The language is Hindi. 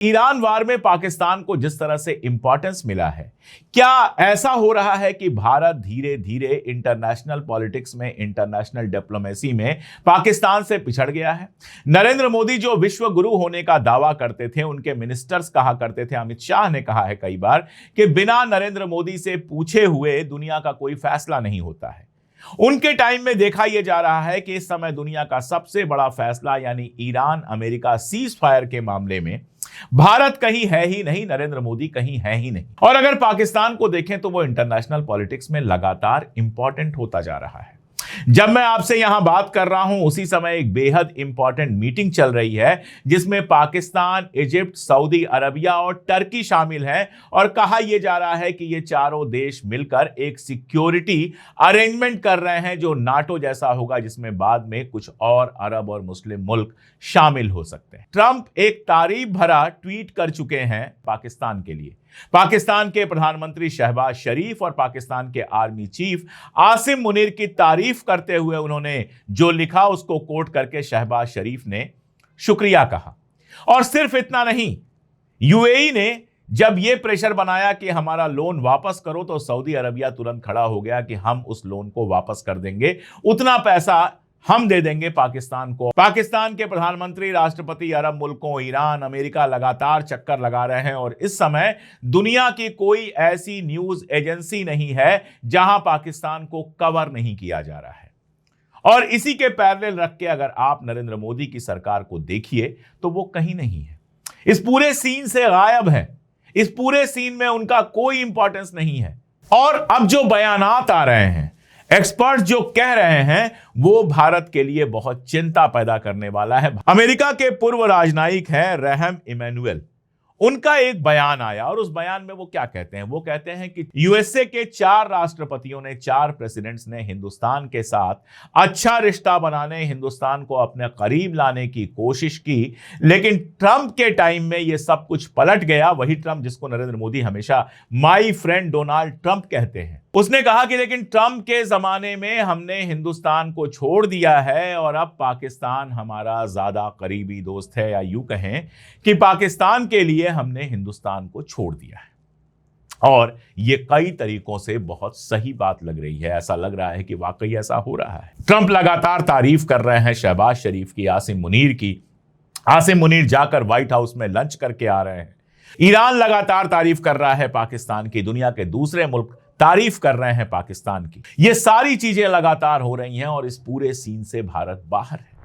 ईरान वार में पाकिस्तान को जिस तरह से इंपॉर्टेंस मिला है, क्या ऐसा हो रहा है कि भारत धीरे धीरे इंटरनेशनल पॉलिटिक्स में, इंटरनेशनल डिप्लोमेसी में पाकिस्तान से पिछड़ गया है? नरेंद्र मोदी जो विश्व गुरु होने का दावा करते थे, उनके मिनिस्टर्स कहा करते थे, अमित शाह ने कहा है कई बार कि बिना नरेंद्र मोदी से पूछे हुए दुनिया का कोई फैसला नहीं होता है। उनके टाइम में देखा यह जा रहा है कि इस समय दुनिया का सबसे बड़ा फैसला यानी ईरान अमेरिका सीज फायर के मामले में भारत कहीं है ही नहीं, नरेंद्र मोदी कहीं है ही नहीं। और अगर पाकिस्तान को देखें तो वो इंटरनेशनल पॉलिटिक्स में लगातार इंपॉर्टेंट होता जा रहा है। जब मैं आपसे यहां बात कर रहा हूं उसी समय एक बेहद इंपॉर्टेंट मीटिंग चल रही है जिसमें पाकिस्तान, इजिप्ट, सऊदी अरबिया और टर्की शामिल हैं और कहा यह जा रहा है कि ये चारों देश मिलकर एक सिक्योरिटी अरेंजमेंट कर रहे हैं जो नाटो जैसा होगा, जिसमें बाद में कुछ और अरब और मुस्लिम मुल्क शामिल हो सकते हैं। ट्रंप एक तारीफ भरा ट्वीट कर चुके हैं पाकिस्तान के लिए। पाकिस्तान के प्रधानमंत्री शहबाज शरीफ और पाकिस्तान के आर्मी चीफ आसिम मुनीर की तारीफ करते हुए उन्होंने जो लिखा उसको कोट करके शहबाज शरीफ ने शुक्रिया कहा। और सिर्फ इतना नहीं, यूएई ने जब यह प्रेशर बनाया कि हमारा लोन वापस करो तो सऊदी अरबिया तुरंत खड़ा हो गया कि हम उस लोन को वापस कर देंगे, उतना पैसा हम दे देंगे पाकिस्तान को। पाकिस्तान के प्रधानमंत्री, राष्ट्रपति अरब मुल्कों, ईरान, अमेरिका लगातार चक्कर लगा रहे हैं और इस समय दुनिया की कोई ऐसी न्यूज एजेंसी नहीं है जहां पाकिस्तान को कवर नहीं किया जा रहा है। और इसी के पैरेलल रख के अगर आप नरेंद्र मोदी की सरकार को देखिए तो वो कहीं नहीं है, इस पूरे सीन से गायब है। इस पूरे सीन में उनका कोई इंपॉर्टेंस नहीं है। और अब जो बयानात आ रहे हैं, एक्सपर्ट जो कह रहे हैं, वो भारत के लिए बहुत चिंता पैदा करने वाला है। अमेरिका के पूर्व राजनयिक हैं रहम इमैनुअल, उनका एक बयान आया और उस बयान में वो क्या कहते हैं? वो कहते हैं कि यूएसए के 4 राष्ट्रपतियों ने, 4 प्रेसिडेंट्स ने हिंदुस्तान के साथ अच्छा रिश्ता बनाने, हिंदुस्तान को अपने करीब लाने की कोशिश की, लेकिन ट्रंप के टाइम में ये सब कुछ पलट गया। वही ट्रंप जिसको नरेंद्र मोदी हमेशा माई फ्रेंड डोनाल्ड ट्रंप कहते हैं। उसने कहा कि लेकिन ट्रंप के जमाने में हमने हिंदुस्तान को छोड़ दिया है और अब पाकिस्तान हमारा ज्यादा करीबी दोस्त है, या यूं कहें कि पाकिस्तान के लिए हमने हिंदुस्तान को छोड़ दिया है। और ये कई तरीकों से बहुत सही बात लग रही है। ऐसा लग रहा है कि वाकई ऐसा हो रहा है। ट्रंप लगातार तारीफ कर रहे हैं शहबाज शरीफ की, आसिम मुनीर की। आसिम मुनीर जाकर व्हाइट हाउस में लंच करके आ रहे हैं। ईरान लगातार तारीफ कर रहा है पाकिस्तान की, दुनिया के दूसरे मुल्क तारीफ कर रहे हैं पाकिस्तान की। ये सारी चीजें लगातार हो रही हैं और इस पूरे सीन से भारत बाहर है।